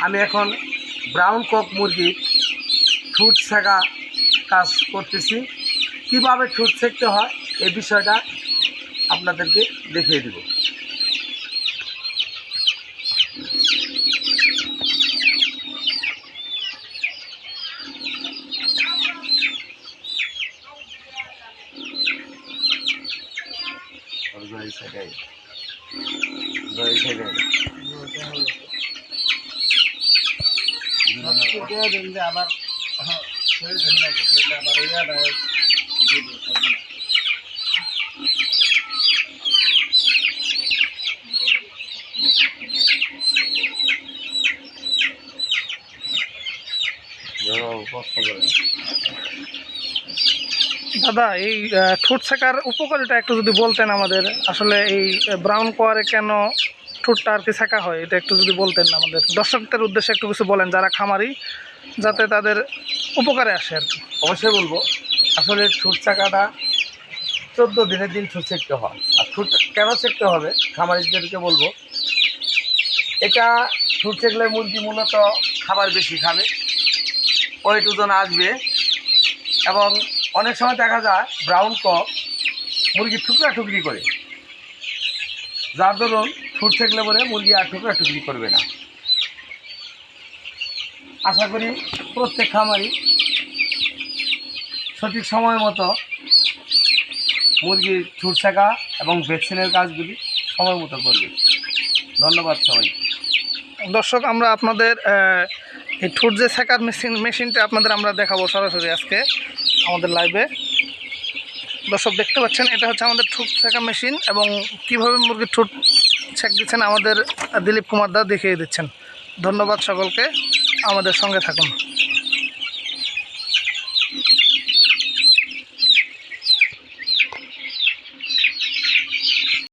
আমি এখন brown cock মুরগির ঠোঁট ছেঁকা কাজ করতেছি। কিভাবে ঠোঁট ছেঁকতে হয় এই বিষয়টা আপনাদেরকে দেখিয়ে দেব। আবার দাদা, এই ঠোঁট ছেঁকার উপকারিতা একটু যদি বলতেন আমাদের। আসলে এই ব্রাউন কোয়ারে কেন ঠোঁটটা আর কি ছেঁকা হয়, এটা একটু যদি বলতেন আমাদের দর্শকদের উদ্দেশ্যে একটু কিছু বলেন, যারা খামারি, যাতে তাদের উপকারে আসে আর কি। অবশ্যই বলবো। আসলে ঠোঁট ছেঁকাটা 14 দিনের দিন ঠোঁট ছেঁকতে হয়। আর ঠোঁট কেন ছেঁকতে হবে খামারিদেরকে বলবো, এটা ঠোঁট ছেঁকলে মুরগি মূলত খাবার বেশি খাবে, ওয়েট ওজন আসবে, এবং অনেক সময় দেখা যায় ব্রাউন কক মুরগি টুকরা টুকরি করে, যার দরুন ঠোঁট ছেঁকলে পরে মুরগি আর টুকরা টুকরি করবে না। আশা করি প্রত্যেক খামারি সঠিক সময় মতো মুরগির ঠোঁট ছেঁকা এবং ভ্যাকসিনের কাজগুলি সময় মতো করবে। ধন্যবাদ সবাই। দর্শক, আমরা আপনাদের এই ঠোঁট যে ছেঁকার মেশিনটা আপনাদের আমরা দেখাবো সরাসরি আজকে আমাদের লাইভে। দর্শক দেখতে পাচ্ছেন, এটা হচ্ছে আমাদের ঠোঁট ছেঁকা মেশিন, এবং কীভাবে মুরগির ঠোঁট ছেঁক দিচ্ছেন আমাদের দিলীপ কুমার দা দেখিয়ে দিচ্ছেন। ধন্যবাদ সকলকে, আমাদের সঙ্গে থাকুন।